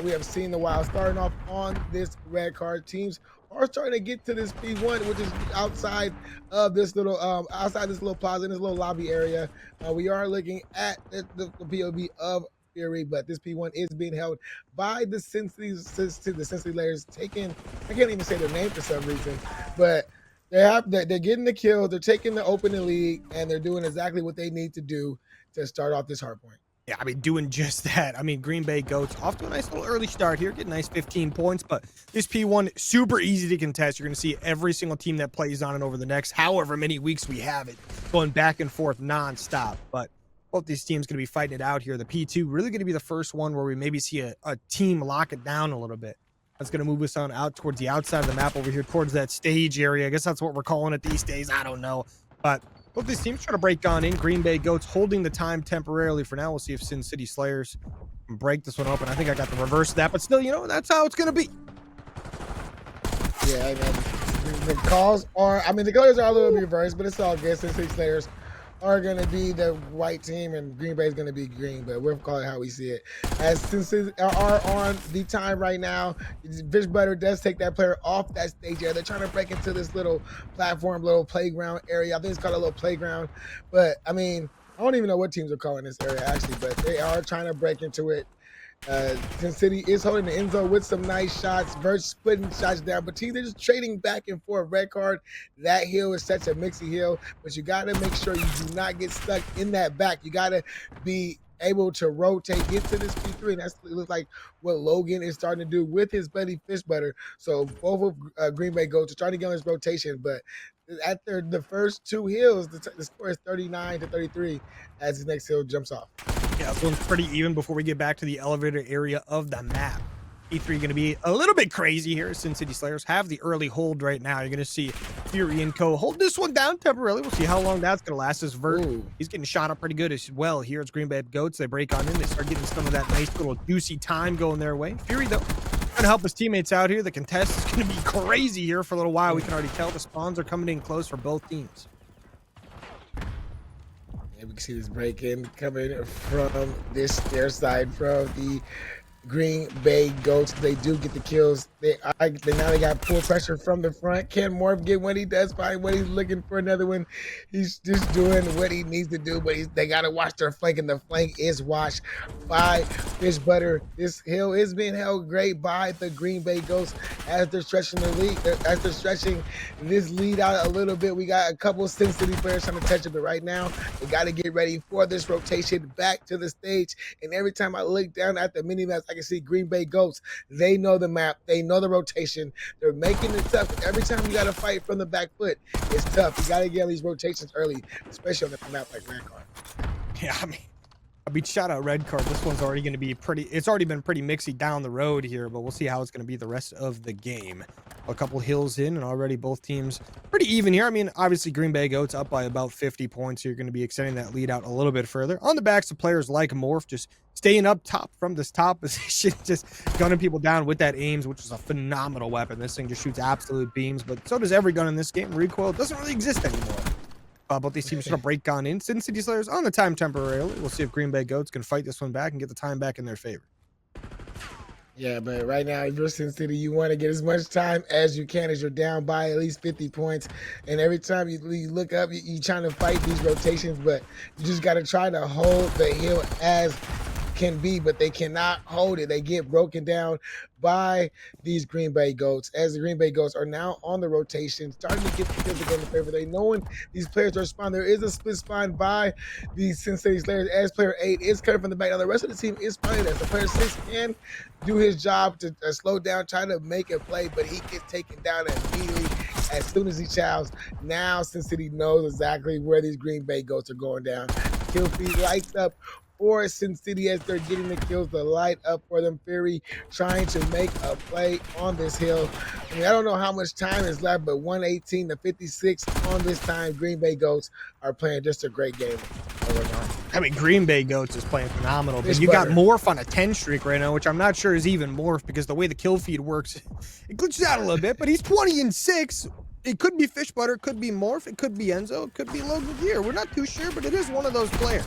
we have seen in a while. Starting off on this red card, teams are starting to get to this P1, which is outside of this little outside this little plaza in this little lobby area. We are looking at the POV of Fury, but this P1 is being held by the Cincinnati Layers. Taking, I can't even say their name for some reason, but they're getting the kills, they're taking the opening lead, and they're doing exactly what they need to do to start off this hard point. Yeah, I mean, doing just that. I mean, Green Bay Goats off to a nice little early start here, get a nice 15 points, but this P1, super easy to contest. You're going to see every single team that plays on it over the next however many weeks we have it, going back and forth nonstop. But both these teams going to be fighting it out here. The P2 really going to be the first one where we maybe see a team lock it down a little bit. That's going to move us on out towards the outside of the map over here, towards that stage area. I guess that's what we're calling it these days. I don't know. But both these teams try to break on in. Green Bay Goats holding the time temporarily for now. We'll see if Sin City Slayers can break this one open. I think I got the reverse of that, but still, you know, that's how it's going to be. Yeah, the calls are, I mean, the colors are a little bit reversed, but it's all good. Sin City Slayers are going to be the white team and Green Bay is going to be green, but we'll call it how we see it. As since are on the time right now, Fish Butter does take that player off that stage area. They're trying to break into this little platform, little playground area. I think it's called a little playground, but I mean, I don't even know what teams are calling this area actually, but they are trying to break into it. Sin City is holding the end zone with some nice shots. Verse putting shots down, but teams are just trading back and forth. Red card, that hill is such a mixy hill, but you got to make sure you do not get stuck in that back. You got to be able to rotate, get to this P3, and that's it looks like what Logan is starting to do with his buddy Fish Butter. So both of Green Bay Goats are trying to get on this rotation, but after the first two hills, the score is 39-33 as his next hill jumps off. Yeah, this one's pretty even before we get back to the elevator area of the map. E3 going to be a little bit crazy here. Sin City Slayers have the early hold right now. You're going to see Fury and Co. hold this one down temporarily. We'll see how long that's going to last. This Vert, he's getting shot up pretty good as well. Here it's Green Bay Goats. They break on in. They start getting some of that nice little juicy time going their way. Fury, though, trying to help his teammates out here. The contest is going to be crazy here for a little while. We can already tell the spawns are coming in close for both teams. And we can see this break in coming from their side, from the Green Bay Goats. They do get the kills. They got full pressure from the front. Can Morph get what he does find what he's looking for another one? He's just doing what he needs to do, but they got to watch their flank, and the flank is watched by Fish Butter. This hill is being held great by the Green Bay Ghosts as they're stretching the lead, as they're stretching this lead out a little bit. We got a couple of Sin City players trying to touch it, but right now they got to get ready for this rotation back to the stage. And every time I look down at the mini maps, I can see Green Bay Ghosts. They know the map. They know the rotation. They're making it tough. Every time you got to fight from the back foot, it's tough. You got to get on these rotations early, especially on a map like Red Card. Yeah, I mean, shout out Red Card. This one's already going to be it's already been pretty mixy down the road here, but we'll see how it's going to be the rest of the game. A couple hills in, and already both teams pretty even here. I mean, obviously Green Bay Goats up by about 50 points. So you're going to be extending that lead out a little bit further. On the backs of players like Morph, just staying up top from this top position, just gunning people down with that aims, which is a phenomenal weapon. This thing just shoots absolute beams, but so does every gun in this game. Recoil doesn't really exist anymore. Both these teams sort of break on in. Sin City Slayers on the time temporarily. We'll see if Green Bay Goats can fight this one back and get the time back in their favor. Yeah, but right now, if you're Sin City, you want to get as much time as you can as you're down by at least 50 points. And every time you look up, you're trying to fight these rotations, but you just got to try to hold the hill as can be, but they cannot hold it. They get broken down by these Green Bay Goats, as the Green Bay Goats are now on the rotation, starting to get the kills again in favor. They know when these players are spawned. There is a split spawn by the Sin City Slayers as player 8 is coming from the back. Now the rest of the team is spawning as the player 6 can do his job to slow down, try to make a play, but he gets taken down immediately as soon as he chows. Now Sin City knows exactly where these Green Bay Goats are going down. Kill feed lights up for Sin City as they're getting the kills to light up for them. Fury trying to make a play on this hill. I mean, I don't know how much time is left, but 118-56 on this time. Green Bay Goats are playing just a great game. I mean, Green Bay Goats is playing phenomenal, but you got Morph on a 10 streak right now, which I'm not sure is even Morph because the way the kill feed works, it glitches out a little bit, but he's 20-6. It could be Fish Butter, it could be Morph, it could be Enzo, it could be Logan here. We're not too sure, but it is one of those players.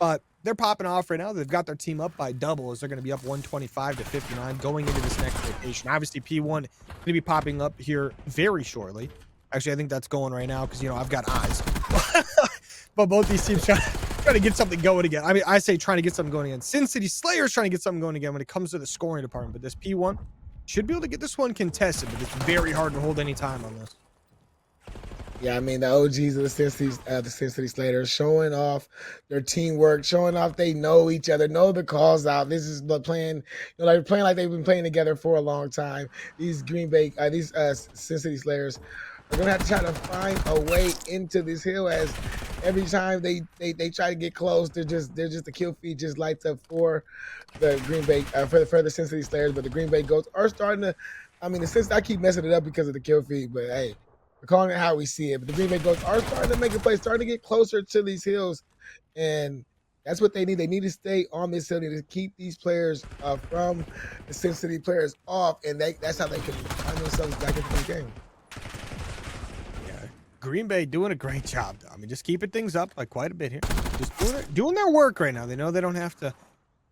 But they're popping off right now. They've got their team up by double as they're going to be up 125-59 going into this next rotation. Obviously, P1 going to be popping up here very shortly. Actually, I think that's going right now because, I've got eyes. But both these teams trying to get something going again. I mean, I say trying to get something going again. Sin City Slayer's trying to get something going again when it comes to the scoring department. But this P1 should be able to get this one contested, but it's very hard to hold any time on this. Yeah, I mean the OGs of the Sin City Slayers showing off their teamwork, showing off they know each other, know the calls out. This is the playing, like playing like they've been playing together for a long time. These Sin City Slayers are gonna have to try to find a way into this hill as every time they try to get close, they're just the kill feed just lights up for the Green Bay for the Sin City Slayers, but the Green Bay Goats are starting to. I mean, I keep messing it up because of the kill feed, but hey. We're calling it how we see it. But the Green Bay Goats are starting to make a play, starting to get closer to these hills. And that's what they need. They need to stay on this hill. They need to keep these players from the Sin City players off. And that's how they can find themselves back into the game. Yeah. Green Bay doing a great job, though. I mean, just keeping things up like quite a bit here. Just doing their work right now. They know they don't have to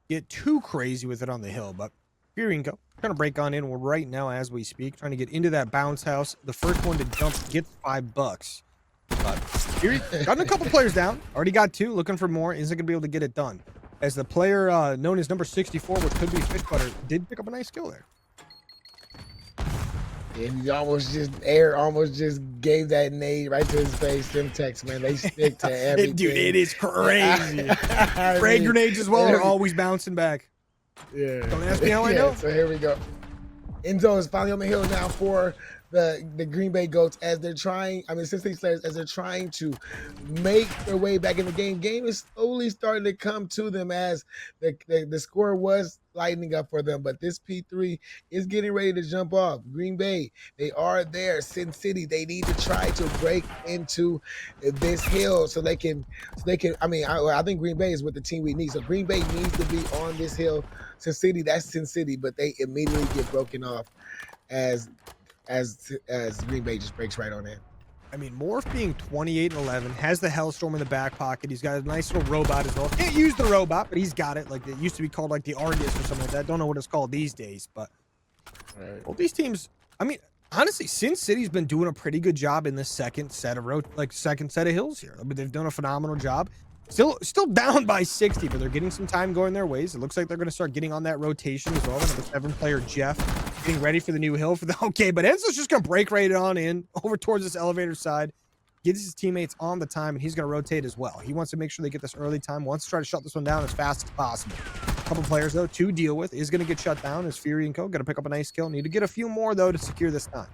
get too crazy with it on the hill. But here we go. Trying to break on in right now as we speak, trying to get into that bounce house. The first one to jump gets $5. But here, gotten a couple players down. Already got 2. Looking for more. Isn't going to be able to get it done. As the player known as number 64, which could be Fish Butter, did pick up a nice kill there. And he almost just gave that nade right to his face. Them texts, man, they stick to everything. Dude, it is crazy. Frag grenades as well are always bouncing back. Yeah. Don't ask me how I know. So here we go. Enzo is finally on the hill now for the Green Bay Goats as they're trying. I mean, Cincinnati Slayers as they're trying to make their way back in the game. Game is slowly starting to come to them as the score was lightening up for them. But this P3 is getting ready to jump off. Green Bay, they are there. Sin City, they need to try to break into this hill so they can. I mean, I think Green Bay is what the team we need. So Green Bay needs to be on this hill. Sin City, that's Sin City, but they immediately get broken off as Green Bay just breaks right on in. I mean, Morph being 28-11, has the Hellstorm in the back pocket. He's got a nice little robot as well. Can't use the robot, but he's got it. Like, it used to be called, like, the Argus or something like that. Don't know what it's called these days, but well, these teams, I mean, honestly, Sin City's been doing a pretty good job in this second set of hills here. I mean, they've done a phenomenal job. Still down by 60, but they're getting some time going their ways. It looks like they're going to start getting on that rotation as well. Another 7-player Jeff getting ready for the new hill for the okay, but Enzo's just going to break right on in over towards this elevator side, gets his teammates on the time, and he's going to rotate as well. He wants to make sure they get this early time, wants to try to shut this one down as fast as possible. A couple players, though, to deal with. Is going to get shut down as Fury and Co. Going to pick up a nice kill. Need to get a few more, though, to secure this time.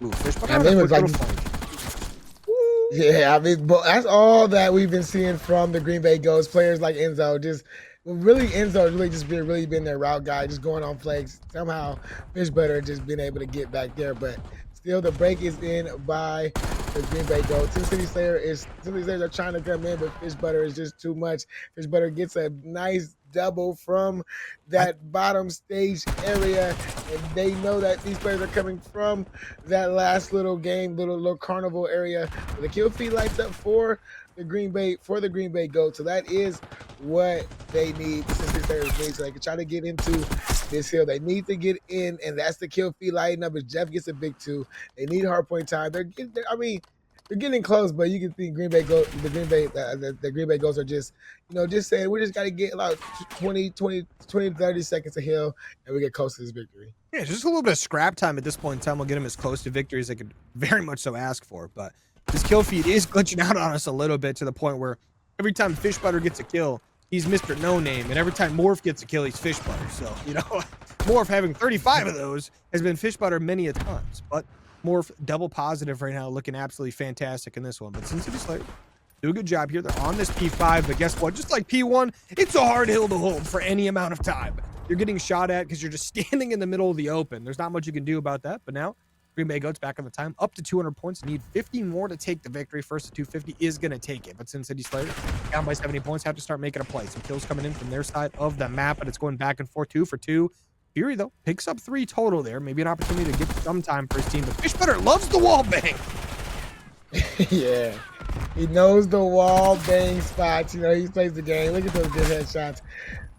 Ooh, Fish Yeah, I mean, but that's all that we've been seeing from the Green Bay Ghosts. Players like Enzo, Enzo really been their route guy, just going on flags. Somehow, Fish Butter just been able to get back there, but still the break is in by the Green Bay Ghosts. Cincinnati Slayers are trying to come in, but Fish Butter is just too much. Fish Butter gets a nice double from that bottom stage area, and they know that these players are coming from that last little game, little carnival area. The kill feed lights up for the Green Bay Goats. So that is what they need. The Cincinnati Slayers need, so they can try to get into this hill. They need to get in, and that's the kill feed lighting up. As Jeff gets a big 2, they need hardpoint time. They're getting close, but you can think the Green Bay Ghosts are just, just saying we just got to get like 20, 30 seconds of hill, and we get close to this victory. Yeah, just a little bit of scrap time at this point in time will get them as close to victory as they could very much so ask for. But this kill feed is glitching out on us a little bit to the point where every time Fish Butter gets a kill, he's Mr. No Name, and every time Morph gets a kill, he's Fish Butter. So, Morph having 35 of those has been Fish Butter many a times, but Morph double positive right now, looking absolutely fantastic in this one. But Cincinnati Slayers do a good job here. They're on this P5, but guess what? Just like P1, it's a hard hill to hold for any amount of time. You're getting shot at because you're just standing in the middle of the open. There's not much you can do about that. But now, Green Bay Goats back on the time, up to 200 points. Need 50 more to take the victory. First to 250 is going to take it. But Cincinnati Slayers, down by 70 points, have to start making a play. Some kills coming in from their side of the map, but it's going back and forth, 2 for 2. Fury, though, picks up 3 total there. Maybe an opportunity to get some time for his team. But Fish Butter loves the wall bang. Yeah. He knows the wall bang spots. You know, he plays the game. Look at those good headshots.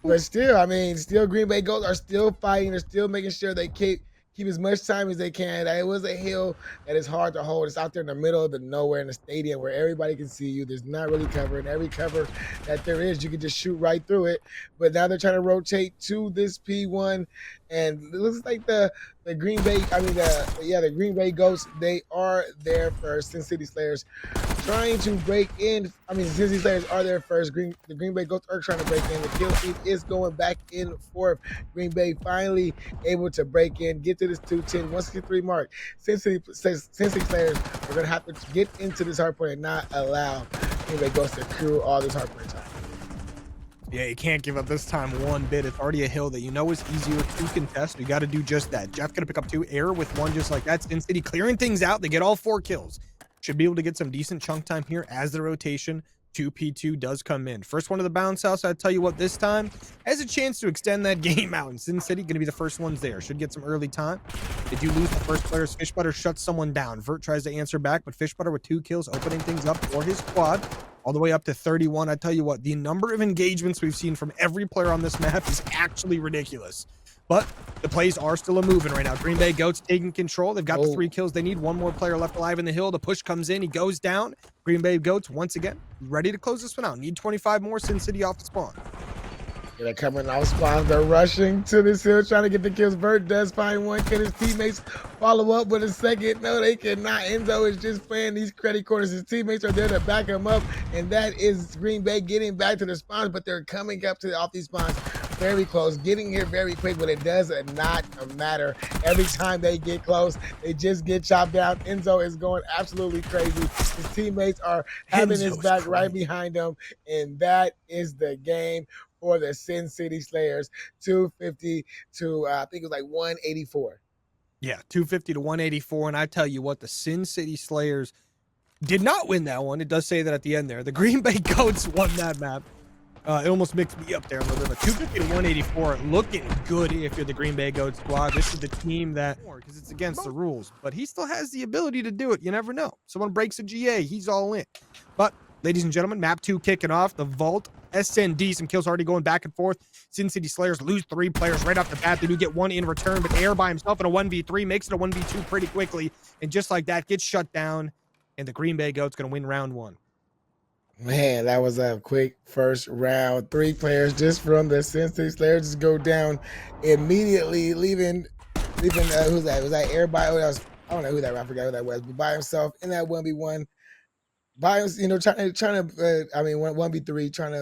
But still, I mean, still Green Bay Goats are still fighting. They're still making sure they keep as much time as they can. It was a hill that is hard to hold. It's out there in the middle of the nowhere in the stadium where everybody can see you. There's not really cover, and every cover that there is, you can just shoot right through it. But now they're trying to rotate to this P1, and it looks like the Green Bay, I mean the Green Bay Goats, they are there first. Sin City Slayers trying to break in. I mean, since these players are there first, the Green Bay Goats are trying to break in. The kill feed is going back and forth. Green Bay finally able to break in, get to this 210, 163 mark. Cincinnati players are going to have to get into this hard point and not allow Green Bay Goats to accrue all this hard point time. Yeah, you can't give up this time one bit. It's already a hill that you know is easier to contest. You got to do just that. Jeff going to pick up 2, Air with 1 just like that. Sin City clearing things out. They get all 4 kills. Should be able to get some decent chunk time here as the rotation 2P2 does come in. First one of the bounce house, I tell you what, this time has a chance to extend that game out. And Sin City going to be the first ones there. Should get some early time. They do lose the first players. Fishbutter shuts someone down. Vert tries to answer back, but Fishbutter with 2 kills, opening things up for his squad. All the way up to 31. I tell you what, the number of engagements we've seen from every player on this map is actually ridiculous. But the plays are still a moving right now. Green Bay Goats taking control. They've got the 3 kills. They need 1 more player left alive in the hill. The push comes in. He goes down. Green Bay Goats, once again, ready to close this one out. Need 25 more. Sin City off the spawn. Yeah, they're coming off spawns. They're rushing to this hill, trying to get the kills. Bert does find 1. Can his teammates follow up with a second? No, they cannot. Enzo is just playing these credit corners. His teammates are there to back him up, and that is Green Bay getting back to the spawns, but they're coming up to off these spawns very close, getting here very quick, but it does not matter. Every time they get close, they just get chopped down. Enzo is going absolutely crazy. His teammates are having his back right behind him, and that is the game for the Sin City Slayers. 250 to I think it was like 184. Yeah, 250 to 184. And I tell you what, the Sin City Slayers did not win that one. It does say that at the end there. The Green Bay Goats won that map. It almost mixed me up there a little bit. But 250 to 184, looking good if you're the Green Bay Goats squad. This is the team that, because it's against the rules, but he still has the ability to do it. You never know. Someone breaks a GA, he's all in. But ladies and gentlemen, map 2 kicking off. The Vault SND, some kills already going back and forth. Sin City Slayers lose 3 players right off the bat. They do get 1 in return, but Air by himself in a 1v3 makes it a 1v2 pretty quickly. And just like that, gets shut down. And the Green Bay Goats going to win round 1. Man, that was a quick first round. 3 players just from the Sin City Slayers just go down immediately, leaving who's that? Was that everybody? I don't know who that. I forgot who that was, but by himself in that 1v1, by him, you know, trying to. I mean, 1v3, trying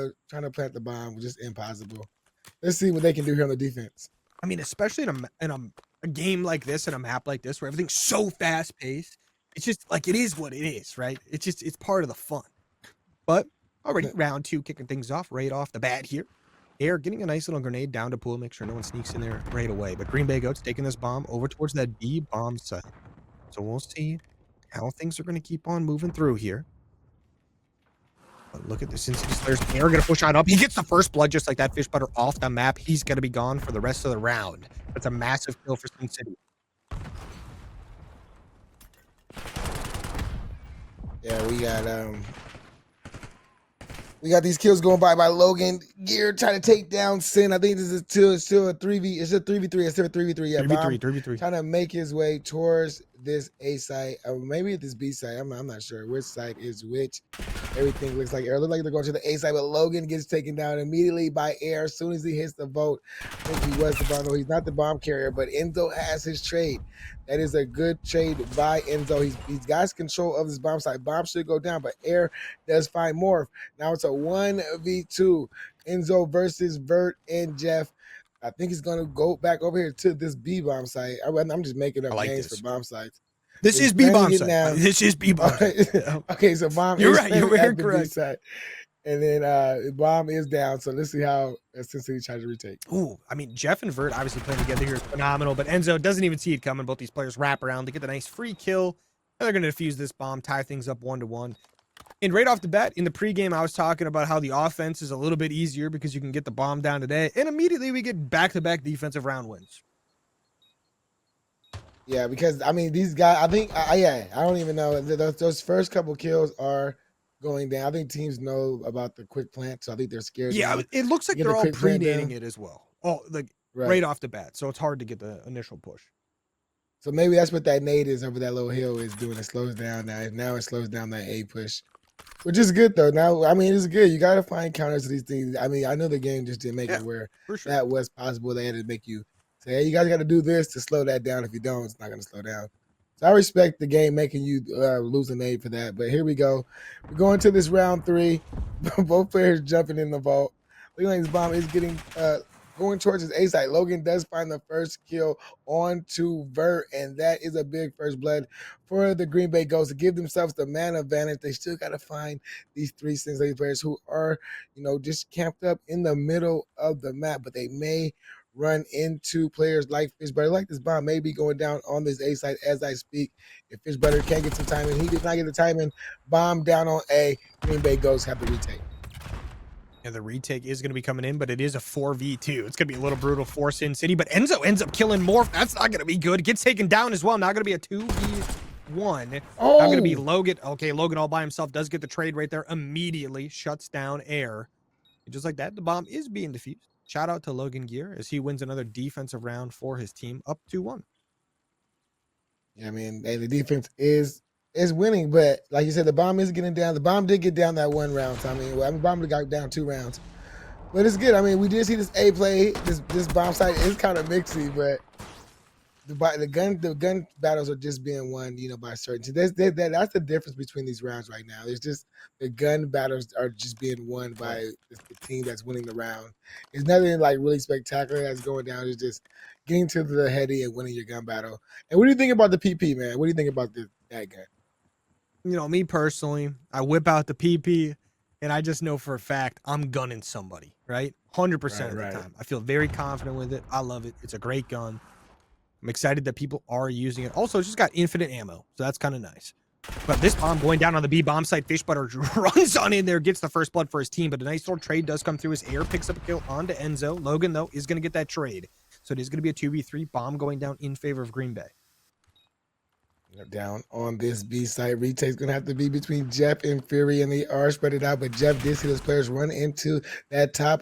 to plant the bomb was just impossible. Let's see what they can do here on the defense. I mean, especially in a game like this, in a map like this, where everything's so fast paced. It's just like it is what it is, right? It's part of the fun. But already round 2 kicking things off right off the bat here. Air getting a nice little grenade down to pool, make sure no one sneaks in there right away. But Green Bay Goats taking this bomb over towards that B bomb site. So we'll see how things are going to keep on moving through here. But look at the Sin City Slayers. Air going to push on up. He gets the first blood just like that. Fishbutter off the map. He's going to be gone for the rest of the round. That's a massive kill for Sin City. Yeah, we got these kills going by Logan Gear trying to take down Sin. I think this is still a 3v. It's a 3v3. It's still a 3v3. Yeah, 3v3. Trying to make his way towards this A site. Maybe this B site. I'm not sure which site is which. Everything looks like Air. Look like they're going to the A site, but Logan gets taken down immediately by Air as soon as he hits the boat. I think he was the bomb. No, he's not the bomb carrier, but Enzo has his trade. That is a good trade by Enzo. He's got control of this bomb site. Bomb should go down, but Air does find Morph. Now it's a 1v2. Enzo versus Vert and Jeff. I think he's going to go back over here to this B bomb site. I'm just making up names for bomb sites. This is B bomb site. This is B bomb. Okay, so bomb. You're right. You were correct. And then bomb is down. So let's see how Sin City tries to retake. Ooh, I mean, Jeff and Vert obviously playing together here is phenomenal, but Enzo doesn't even see it coming. Both these players wrap around to get the nice free kill. And they're going to defuse this bomb, tie things up 1-1. And right off the bat, in the pregame, I was talking about how the offense is a little bit easier because you can get the bomb down today. And immediately we get back-to-back defensive round wins. Yeah, because, I mean, these guys, I think, I don't even know. Those first couple kills are going down. I think teams know about the quick plant, so I think they're scared Yeah, now it looks to like get the they're all quick plant pre-nading down. it as well. Oh, like Right. right off the bat. So it's hard to get the initial push. So maybe that's what that nade is over that little hill is doing. It slows down now. Now it slows down that A push. Which is good though. Now, I mean, it's good. You got to find counters to these things. I mean, I know the game just didn't make Yeah, it where for sure. that was possible. They had to make you say, "Hey, you guys got to do this to slow that down. If you don't, it's not going to slow down." So I respect the game making you lose an aid for that. But here we go. We're going to this round 3. Both players jumping in the vault. Leland's bomb is getting going towards his A side. Logan does find the first kill onto Vert, and that is a big first blood for the Green Bay Ghosts to give themselves the man advantage. They still got to find these 3 Cincinnati players who are, just camped up in the middle of the map, but they may run into players like Fishbutter. Like this bomb may be going down on this A side as I speak. If Fishbutter can't get some timing, he did not get the timing. Bomb down on A. Green Bay Ghosts have the retake. Yeah, the retake is going to be coming in, but it is a 4v2. It's going to be a little brutal for Sin City, but Enzo ends up killing Morph. That's not going to be good. Gets taken down as well. Now going to be a 2v1. Oh, Now going to be Logan. Okay, Logan all by himself does get the trade right there. Immediately shuts down Air. And just like that, the bomb is being defused. Shout out to Logan Gear as he wins another defensive round for his team, up 2-1. Yeah, I mean, hey, the defense is winning, but like you said, the bomb is getting down. The bomb did get down that 1 round. So, I mean, bomb got down 2 rounds, but it's good. I mean, we did see this A play. This bomb site is kind of mixy, but the gun battles are just being won, by certain. That's the difference between these rounds right now. It's just the gun battles are just being won by the team that's winning the round. It's nothing like really spectacular that's going down. It's just getting to the heady and winning your gun battle. And what do you think about the PP, man? What do you think about that gun? Me personally, I whip out the PP, and I just know for a fact I'm gunning somebody, right? 100% of the time. I feel very confident with it. I love it. It's a great gun. I'm excited that people are using it. Also, it's just got infinite ammo, so that's kind of nice. But this bomb going down on the B bomb site, Fishbutter runs on in there, gets the first blood for his team, but a nice little trade does come through. His Air picks up a kill onto Enzo. Logan, though, is going to get that trade. So it is going to be a 2v3 bomb going down in favor of Green Bay. Down on this B site, retake's gonna have to be between Jeff and Fury, and they are spread it out. But Jeff did see those players run into that top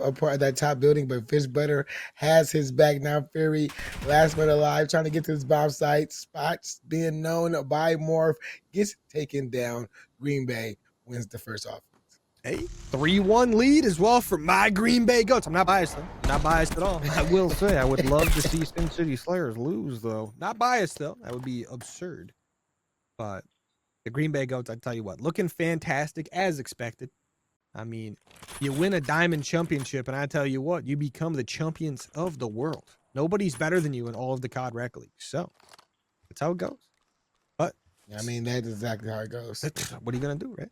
building, but Fishbutter has his back now. Fury, last man alive, trying to get to this bomb site. Spots being known by Morph gets taken down. Green Bay wins the first offense. Hey, 3-1 lead as well for my Green Bay Goats. I'm not biased, though. Not biased at all. I will say I would love to see Sin City Slayers lose, though. Not biased, though. That would be absurd. But the Green Bay Goats, I tell you what, looking fantastic as expected. I mean, you win a diamond championship, and I tell you what, you become the champions of the world. Nobody's better than you in all of the COD Rec League. So that's how it goes. But I mean, that's exactly how it goes. What are you gonna do, right?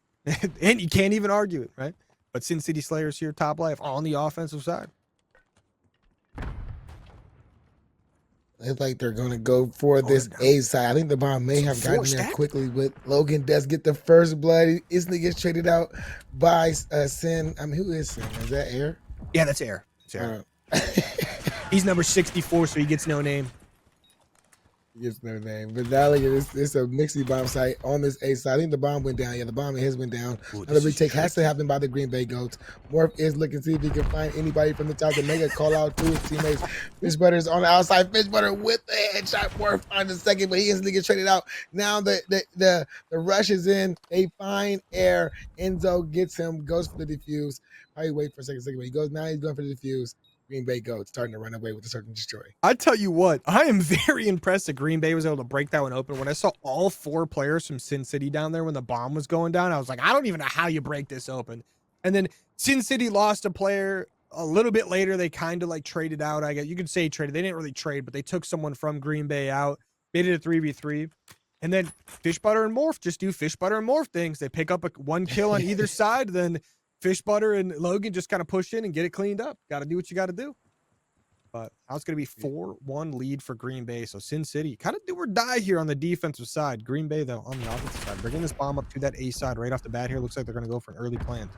And you can't even argue it, right? But Sin City Slayers here, top life on the offensive side. It's like they're going to go for this A side. I think the bomb may have gotten there quickly, but Logan does get the first blood. He instantly gets traded out by Sin. I mean, who is Sin? Is that Air? Yeah, that's Air. It's Air. He's number 64, so he gets no name. He gets no name. But now look at this. It's a mixy bomb site on this A side. I think the bomb went down. Yeah, the bomb has went down. Another retake has to happen by the Green Bay Goats. Morph is looking to see if he can find anybody from the top to make a call out to his teammates. Fishbutter is on the outside. Fishbutter with the headshot. Morph finds the second, but he instantly gets traded out. Now the rush is in. They find Air. Enzo gets him, goes for the defuse. Probably wait for a second, but he goes. Now he's going for the defuse. Green Bay Goats starting to run away with the search and destroy. I tell you what, I am very impressed that Green Bay was able to break that one open. When I saw all 4 players from Sin City down there when the bomb was going down, I was like, I don't even know how you break this open. And then Sin City lost a player a little bit later. They kind of like traded out. I guess you could say traded. They didn't really trade, but they took someone from Green Bay out, made it a 3v3. And then Fishbutter and Morph just do Fishbutter and Morph things. They pick up 1 kill on either side, then Fishbutter and Logan just kind of push in and get it cleaned up. Got to do what you got to do. But now it's going to be 4-1 lead for Green Bay. So Sin City kind of do or die here on the defensive side. Green Bay, though, on the offensive side. Bringing this bomb up to that A side right off the bat here. Looks like they're going to go for an early plant.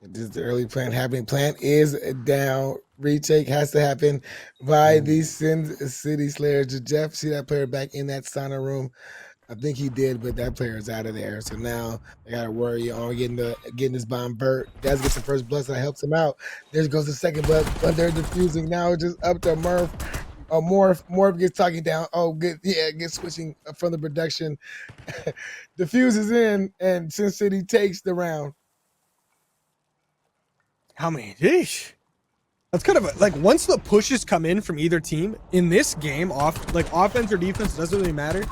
This is the early plant happening. Plant is down. Retake has to happen by these Sin City Slayers. Did Jeff see that player back in that sauna room? I think he did, but that player is out of there. So now they got to worry on getting this bomb Burt. Does get the first blood, so that helps him out. There goes the second blood, but they're defusing now. It's just up to Murph. Morph gets talking down. Oh, good, yeah, gets switching from the production. Diffuses in, and Sin City takes the round. How many? Yeesh. That's kind of like once the pushes come in from either team in this game, offense or defense, doesn't really matter.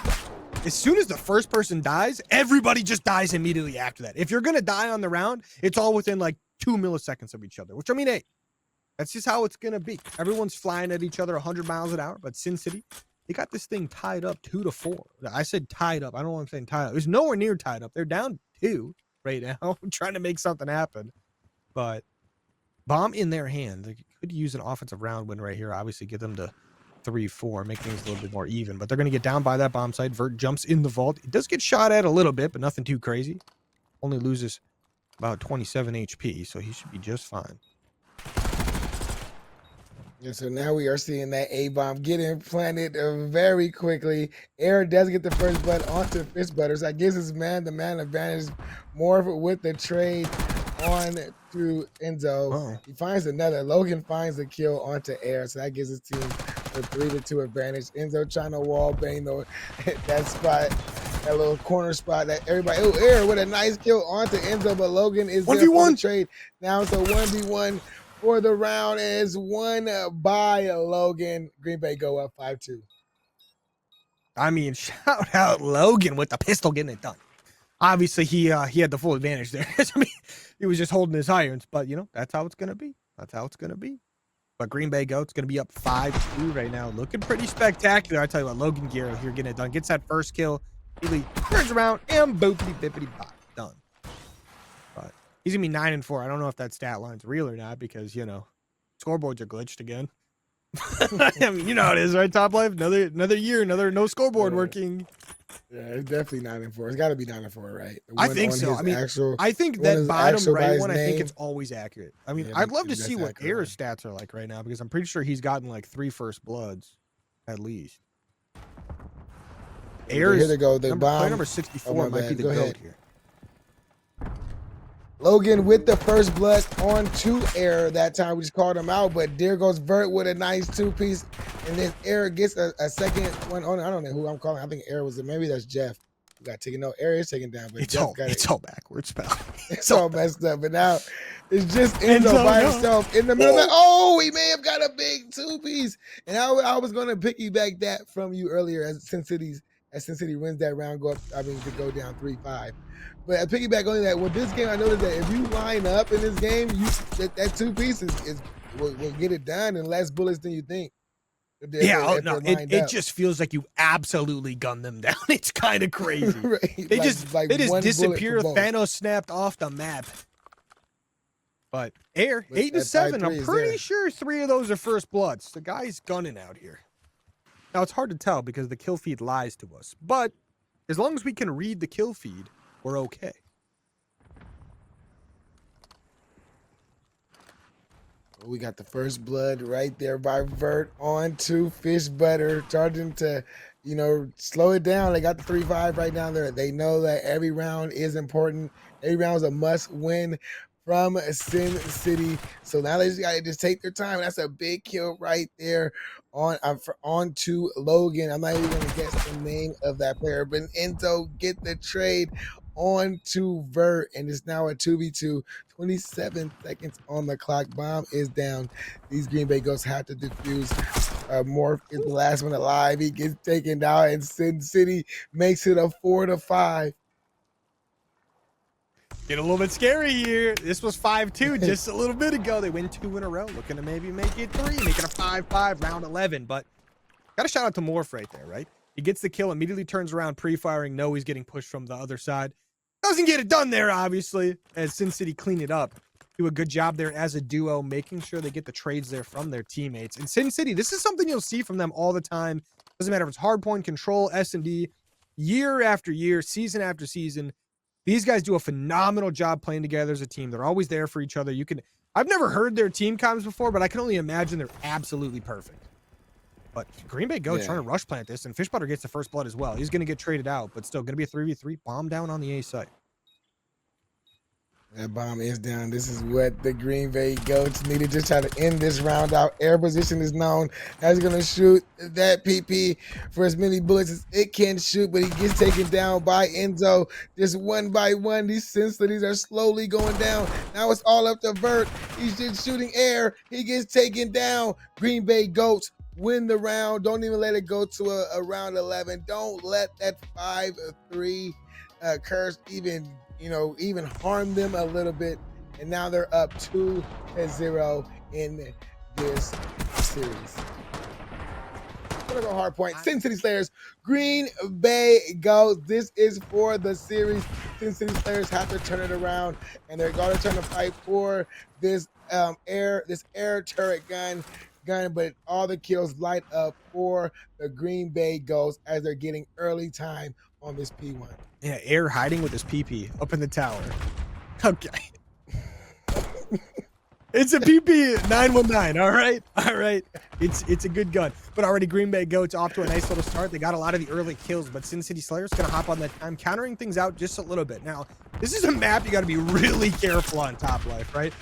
As soon as the first person dies, everybody just dies immediately after that. If you're gonna die on the round, it's all within like 2 milliseconds of each other. Which I mean, hey, that's just how it's gonna be. Everyone's flying at each other 100 miles an hour, but Sin City, they got this thing tied up 2-4. I said tied up. I don't know what I'm saying tied up. It's nowhere near tied up. They're down 2 right now, trying to make something happen. But bomb in their hand. They could use an offensive round win right here. Obviously, get them to 3-4, make things a little bit more even. But they're going to get down by that bomb site. Vert jumps in the vault. It does get shot at a little bit, but nothing too crazy. Only loses about 27 HP, so he should be just fine. Yeah, so now we are seeing that A-bomb get implanted very quickly. Air does get the first blood onto Fish Butter, so that gives his man the man advantage. More with the trade on to Enzo. Oh. He finds another. Logan finds the kill onto Air, so that gives his team a 3-2 advantage. Enzo trying to wall bang that spot, that little corner spot that everybody. Oh, Air with a nice kill onto Enzo, but Logan is there for the trade. Now it's a 1v1 for the round, and it's won by Logan. Green Bay go up 5-2. I mean, shout out Logan with the pistol getting it done. Obviously, he had the full advantage there. I mean, he was just holding his irons, but, you know, that's how it's going to be. That's how it's going to be. But Green Bay Goat's going to be up 5-2 right now. Looking pretty spectacular. I tell you what, Logan Guerrero here getting it done. Gets that first kill. He turns around and boopity-bippity-bop. Done. But he's going to be 9-4. I don't know if that stat line's real or not because, you know, scoreboards are glitched again. I mean, you know how it is, right? Top Life, another year, no scoreboard working. Yeah, it's definitely 9-4. It's got to be 9-4, right? I think so. I mean, I think that bottom right one, I think it's always accurate. I mean, I'd love to see what Air's stats are like right now because I'm pretty sure he's gotten like 3 first bloods at least. Air's here they go. The player number 64 might be the GOAT here. Logan with the first blood on to Air. That time we just called him out, but there goes Vert with a nice 2-piece, and then Air gets a second one on. I don't know who I'm calling. I think Air was it. Maybe that's Jeff. We got taken. No, Air is taken down, but it's all backwards, pal. It's all messed up. But now it's just Enzo by himself in the middle. Oh, he may have got a big 2-piece, and I was going to piggyback that from you earlier as Sin City wins that round, to go down 3-5. But I piggyback on that. With this game, I noticed that if you line up in this game, that 2-piece will get it done in less bullets than you think. It just feels like you absolutely gunned them down. It's kind of crazy. Right. They just disappear. Thanos snapped off the map. But Air 8-7. I'm pretty sure 3 of those are first bloods. The guy's gunning out here. Now it's hard to tell because the kill feed lies to us, but as long as we can read the kill feed, we're okay. We got the first blood right there by Vert onto Fish Butter, charging to, slow it down. They got the 3-5 right down there. They know that every round is important. Every round is a must win from Sin City. So now they just got to just take their time. That's a big kill right there on to Logan. I'm not even going to guess the name of that player, but Enzo get the trade on to Vert, and it's now a 2v2. 27 seconds on the clock. Bomb is down. These Green Bay Ghosts have to defuse. Morph is the last one alive. He gets taken down, and Sin City makes it a 4-5. Get a little bit scary here. This was 5-2 just a little bit ago. They win 2 in a row. Looking to maybe make it 3, make it a 5-5, round 11. But got a shout out to Morph right there, right? He gets the kill, immediately turns around, pre-firing. No, he's getting pushed from the other side. Doesn't get it done there, obviously, as Sin City clean it up. Do a good job there as a duo, making sure they get the trades there from their teammates. And Sin City, this is something you'll see from them all the time. Doesn't matter if it's hardpoint, control, S&D, year after year, season after season. These guys do a phenomenal job playing together as a team. They're always there for each other. I've never heard their team comms before, but I can only imagine they're absolutely perfect. But Green Bay Goats trying to rush plant this, and Fish Butter gets the first blood as well. He's going to get traded out, but still going to be a 3v3. Bomb down on the A site. That bomb is down. This is what the Green Bay Goats needed to try to end this round out. Air position is known as going to shoot that PP for as many bullets as it can shoot, but he gets taken down by Enzo. Just one by one, these Cincinnati's are slowly going down. Now it's all up to Vert. He's just shooting air. He gets taken down. Green Bay Goats win the round. Don't even let it go to a round 11. Don't let that 5-3 curse even harm them a little bit. And now they're up 2-0 in this series. Gonna go hard point. Sin City Slayers, Green Bay Goats. This is for the series. Sin City Slayers have to turn it around, and they're gonna turn to fight for this air turret gun, but all the kills light up for the Green Bay Goats as they're getting early time on this P1. Yeah, Air hiding with his PP up in the tower. Okay. It's a PP 919, all right? All right. It's a good gun. But already Green Bay Goats off to a nice little start. They got a lot of the early kills, but Sin City Slayers going to hop on that time, countering things out just a little bit. Now, this is a map you got to be really careful on Top Life, right?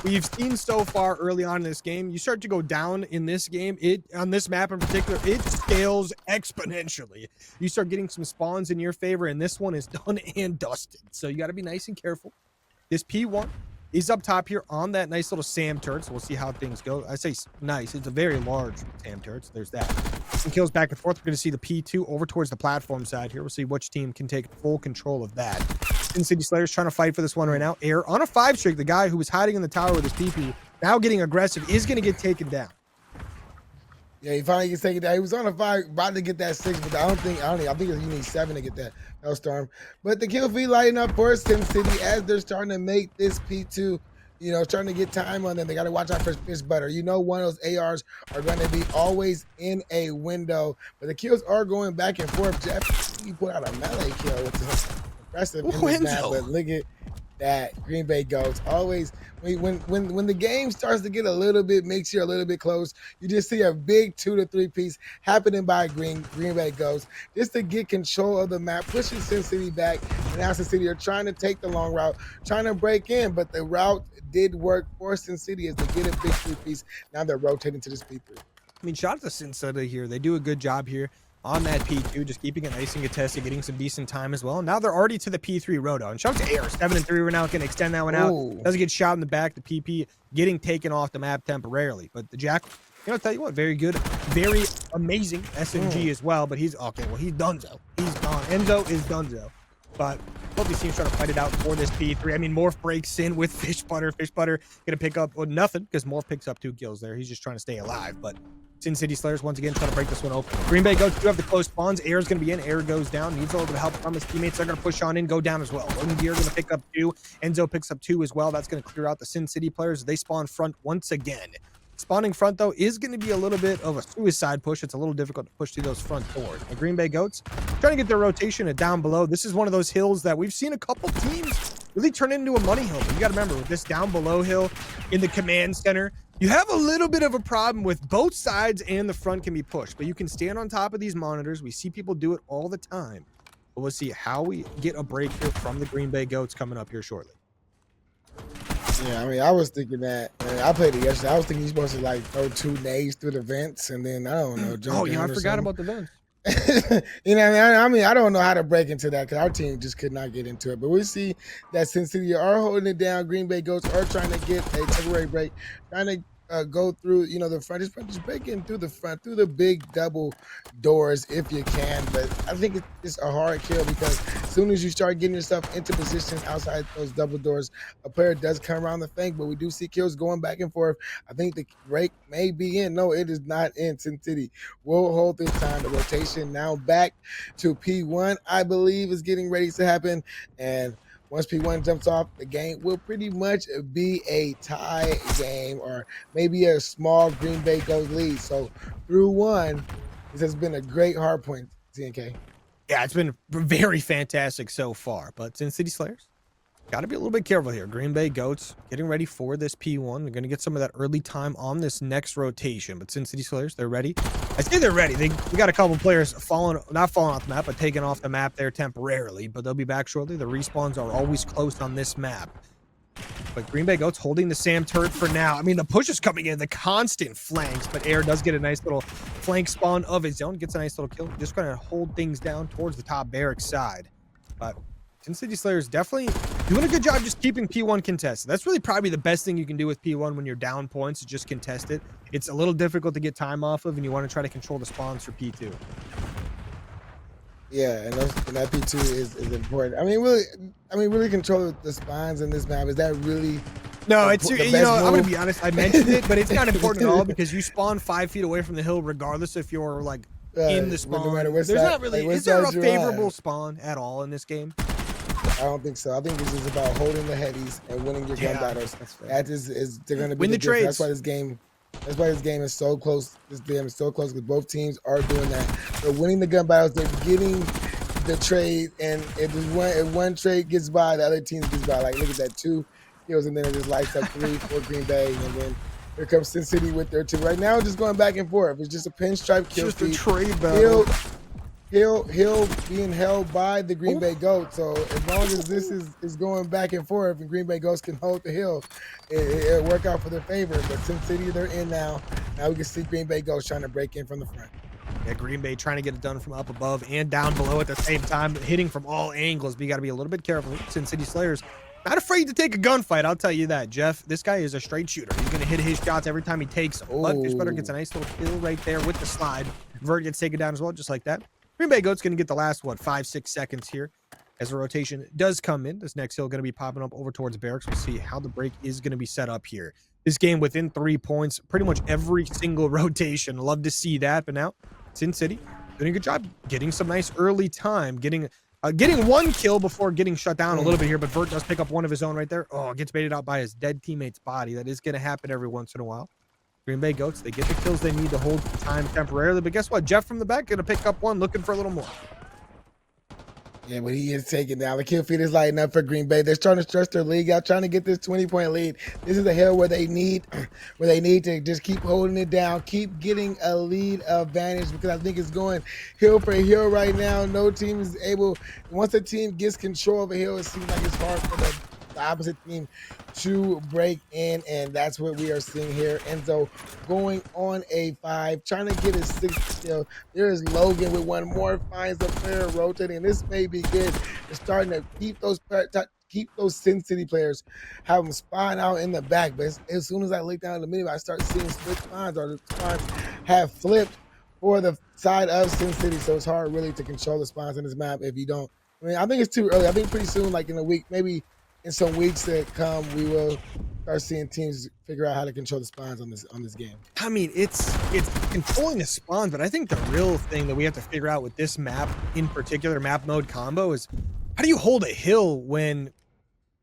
We've seen so far early on in this game, you start to go down in this game, on this map in particular, it scales exponentially. You start getting some spawns in your favor, and this one is done and dusted. So you got to be nice and careful. This P1 is up top here on that nice little SAM turret, so we'll see how things go. I say nice. It's a very large SAM turret, so there's that. Some kills back and forth. We're going to see the P2 over towards the platform side here. We'll see which team can take full control of that. Sin City Slayers trying to fight for this one right now. Air on a 5 streak. The guy who was hiding in the tower with his PP, now getting aggressive, is going to get taken down. Yeah, he finally gets taken down. He was on a 5, about to get that 6, but I think you need 7 to get that Hellstorm. But the kill feed lighting up for Sin City as they're starting to make this P2, starting to get time on them. They got to watch out for Fish Butter. One of those ARs are going to be always in a window, but the kills are going back and forth. Jeff, he put out a melee kill, which is impressive in this map, but look at that. Green Bay Goats always, when the game starts to get a little bit mixy, a little bit close, you just see a big 2 to 3 piece happening by Green Bay Goats just to get control of the map, pushing Sin City back. And now Sin City are trying to take the long route, trying to break in, but the route did work for Sin City as they get a big 3 piece. Now they're rotating to this P3. I mean, shout out to Sin City here. They do a good job here on that P2, just keeping it nice and contested, getting some decent time as well. Now they're already to the P3 roto. And shout out to Air, 7-3 right now, can extend that one out. Doesn't get shot in the back. The PP getting taken off the map temporarily. But the Jack, I'll tell you what, very good, very amazing SMG as well. But he's okay. Well, he's donezo. He's gone. Enzo is donezo. But both these teams trying to fight it out for this P3. I mean, Morph breaks in with Fish Butter. Fish Butter gonna pick up nothing because Morph picks up 2 kills there. He's just trying to stay alive. But Sin City Slayers once again trying to break this one open. Green Bay Goats do have the close spawns. Air's going to be in. Air goes down. Needs a little bit of help from his teammates. They're going to push on in, go down as well. Logan Gear going to pick up 2. Enzo picks up 2 as well. That's going to clear out the Sin City players. They spawn front once again. Spawning front, though, is going to be a little bit of a suicide push. It's a little difficult to push through those front doors. The Green Bay Goats trying to get their rotation down below. This is one of those hills that we've seen a couple teams really turn into a money hill. But you got to remember, with this down below hill in the command center, you have a little bit of a problem with both sides and the front can be pushed. But you can stand on top of these monitors. We see people do it all the time. But we'll see how we get a break here from the Green Bay Goats coming up here shortly. Yeah, I mean, I was thinking that. I played it yesterday. I was thinking you're supposed to like throw 2 nades through the vents and then, I don't know, jump down I forgot about the vents. You know what I mean? I don't know how to break into that because our team just could not get into it. But we see that Sin City are holding it down. Green Bay Goats are trying to get a temporary break, trying to go through, the front, just break in through the front, through the big double doors if you can. But I think it's a hard kill because as soon as you start getting yourself into positions outside those double doors, a player does come around the flank. But we do see kills going back and forth. I think the break may be in. No, it is not in. Sin City will hold this time. The rotation now back to P1, I believe, is getting ready to happen. And once P1 jumps off, the game will pretty much be a tie game or maybe a small Green Bay Goats lead. So through 1, this has been a great hard point, TNK. Yeah, it's been very fantastic so far. But Sin City Slayers Got to be a little bit careful here. Green Bay Goats getting ready for this P1. They're going to get some of that early time on this next rotation. But Sin City Slayers, they're ready. I say they're ready. We got a couple players not falling off the map, but taking off the map there temporarily. But they'll be back shortly. The respawns are always close on this map. But Green Bay Goats holding the SAM turret for now. I mean, the push is coming in, the constant flanks, but Air does get a nice little flank spawn of his own. Gets a nice little kill. Just going to hold things down towards the top barracks side. But Sin City Slayers definitely doing a good job just keeping P1 contested. That's really probably the best thing you can do with P1 when you're down points is just contest it. It's a little difficult to get time off of, and you want to try to control the spawns for P2. Yeah, and that P2 is important. I mean, really control the spawns in this map. Is that really? No, it's, you know, I'm going to be honest. I mentioned it, but it's not important at all because you spawn 5 feet away from the hill regardless if you're like in the spawn. No matter There's not really, is there a favorable spawn at all in this game? I don't think so. I think this is about holding the headies and winning your gun battles. That is they're going to be win the trades. That's why this game is so close. This game is so close because both teams are doing that. They're winning the gun battles. They're getting the trade, and if one trade gets by, the other team gets by. Like look at that, 2 kills, and then it just lights up 3 for Green Bay, and then here comes Sin City with their 2. Right now, just going back and forth. It's just a pinstripe kill. Just a trade battle. Hill being held by the Green Bay Goats. So as long as this is going back and forth and Green Bay Goats can hold the hill, it'll work out for their favor. But Sin City, they're in now. Now we can see Green Bay Goats trying to break in from the front. Yeah, Green Bay trying to get it done from up above and down below at the same time, hitting from all angles. But you got to be a little bit careful. Sin City Slayers, not afraid to take a gunfight, I'll tell you that. Jeff, this guy is a straight shooter. He's going to hit his shots every time he takes them. But Fish Butter gets a nice little kill right there with the slide. Vert gets taken down as well, just like that. Green Bay Goat's going to get the last, 5-6 seconds here as the rotation does come in. This next hill going to be popping up over towards barracks. We'll see how the break is going to be set up here. This game within 3 points, pretty much every single rotation. Love to see that. But now, Sin City doing a good job getting some nice early time, getting 1 kill before getting shut down a little bit here. But Vert does pick up one of his own right there. Oh, gets baited out by his dead teammate's body. That is going to happen every once in a while. Green Bay Goats, they get the kills they need to hold time temporarily. But guess what? Jeff from the back going to pick up one, looking for a little more. Yeah, but he is taking down. The kill feed is lighting up for Green Bay. They're trying to stretch their league out, trying to get this 20-point lead. This is a hill where they need to just keep holding it down, keep getting a lead advantage, because I think it's going hill for hill right now. No team is able. Once a team gets control of a hill, it seems like it's hard for the opposite team to break in, and that's what we are seeing here. Enzo going on a 5, trying to get his 6th kill. There is Logan with one more, finds a player rotating. This may be good. They're starting to keep those Sin City players, have them spawn out in the back. But as soon as I look down at the menu, I start seeing split spawns, or the spawns have flipped for the side of Sin City. So it's hard really to control the spawns in this map if you don't. I mean, I think it's too early. I think pretty soon, like in a week, maybe in some weeks that come, we will start seeing teams figure out how to control the spawns on this game. I mean, it's controlling the spawns, but I think the real thing that we have to figure out with this map in particular, map mode combo, is how do you hold a hill when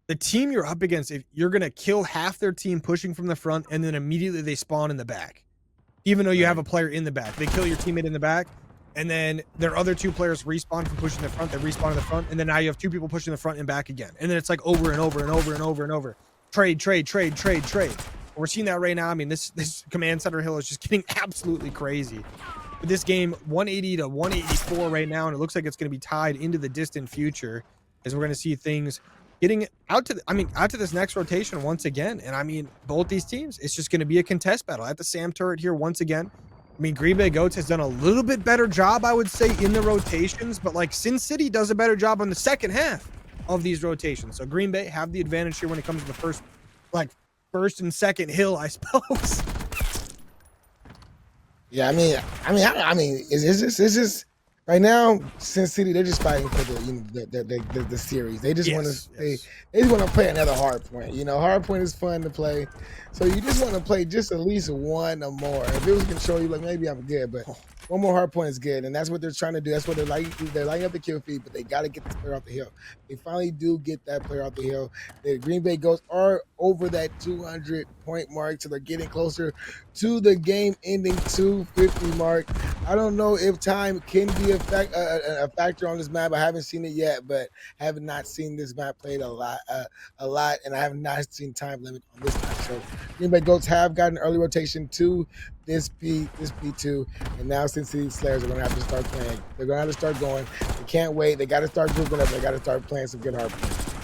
the team you're up against, if you're going to kill half their team pushing from the front and then immediately they spawn in the back, even though you have a player in the back. They kill your teammate in the back, and then their other 2 players respawn from pushing the front. They respawn in the front, and then now you have 2 people pushing the front and back again. And then it's like over and over and over and over and over. Trade. We're seeing that right now. I mean, this command center hill is just getting absolutely crazy. But this game, 180 to 184 right now, and it looks like it's going to be tied into the distant future, as we're going to see things getting out to this next rotation once again. And I mean, both these teams, it's just going to be a contest battle at the SAM turret here once again. I mean, Green Bay Goats has done a little bit better job, I would say, in the rotations, but like Sin City does a better job on the second half of these rotations. So Green Bay have the advantage here when it comes to the first and second hill, I suppose. Yeah, I mean, it's just right now, Sin City, they're just fighting for the series. They just want to they just want to play another hard point. You know, hard point is fun to play, so you just want to play just at least one or more. If it was control, you like maybe I'm good, but One more hard point is good, and that's what they're trying to do. That's what they're lining up the kill feed, but they got to get this player off the hill. They finally do get that player off the hill. The Green Bay Ghosts are over that 200-point mark, so they're getting closer to the game-ending 250 mark. I don't know if time can be a factor on this map. I haven't seen it yet, but have not seen this map played a lot, and I have not seen time limit on this map. So Green Bay Goats have gotten early rotation to this P2, and now Sin City Slayers are going to have to start playing. They're going to have to start going. They can't wait. They got to start grouping up. They got to start playing some good hard points.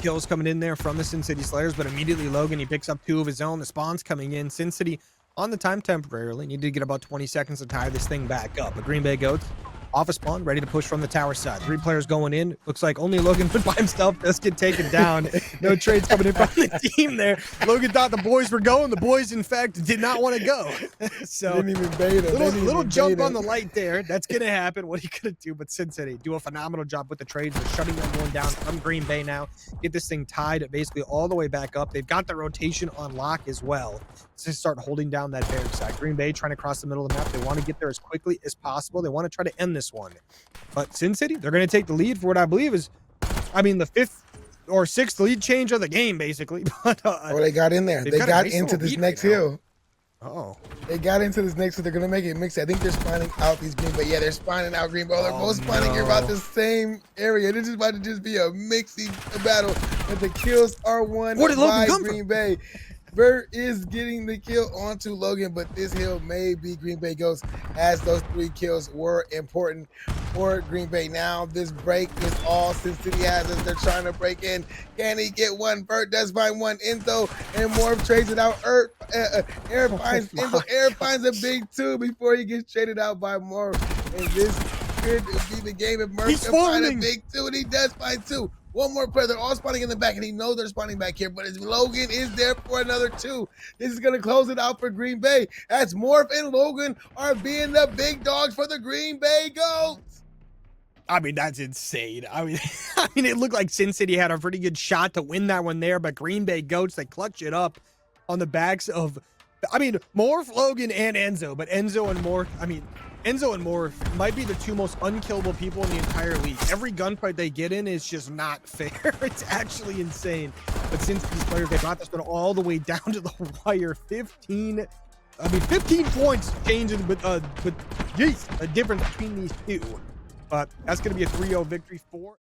Kills coming in there from the Sin City Slayers, but immediately Logan, he picks up 2 of his own. The spawns coming in. Sin City on the time temporarily. Need to get about 20 seconds to tie this thing back up. But Green Bay Goats off a spawn, ready to push from the tower side. 3 players going in. Looks like only Logan went by himself. Does get taken down. No trades coming in from the team there. Logan thought the boys were going. The boys, in fact, did not want to go. So didn't even bait him. Little jump on the light there. That's going to happen. What are you going to do? But Sin City do a phenomenal job with the trades. They're shutting everyone down from Green Bay now. Get this thing tied basically all the way back up. They've got the rotation on lock as well to start holding down that barrack side. Green Bay trying to cross the middle of the map. They want to get there as quickly as possible. They want to try to end this one. But Sin City, they're going to take the lead for what I believe is, the 5th or 6th lead change of the game, basically. But they got in there. They got into this next hill. Oh, they got into this next, so they're gonna make it mix. I think they're spawning out these Green Bay. Yeah, they're spawning out Green Bay. They're both spawning here about the same area. This is about to just be a mixy battle, but the kills are won by Green Bay. Bert is getting the kill onto Logan, but this hill may be Green Bay Ghosts, as those 3 kills were important for Green Bay. Now this break is all Sin City has as they're trying to break in. Can he get one? Bert does find one. Enzo and Morph trades it out. Air finds Enzo. Air finds a big 2 before he gets traded out by Morph. And this could be the game if Morph can find a big 2, and he does find 2. One more player. They're all spawning in the back, and he knows they're spawning back here, but Logan is there for another 2. This is going to close it out for Green Bay, as Morph and Logan are being the big dogs for the Green Bay Goats. I mean, that's insane. I mean, it looked like Sin City had a pretty good shot to win that one there, but Green Bay Goats, they clutch it up on the backs of, Morph, Logan, and Enzo, but Enzo and Morph might be the 2 most unkillable people in the entire league. Every gunfight they get in is just not fair. It's actually insane. But since these players, they brought this one all the way down to the wire. 15 points changing with a difference between these 2. But that's going to be a 3-0 victory for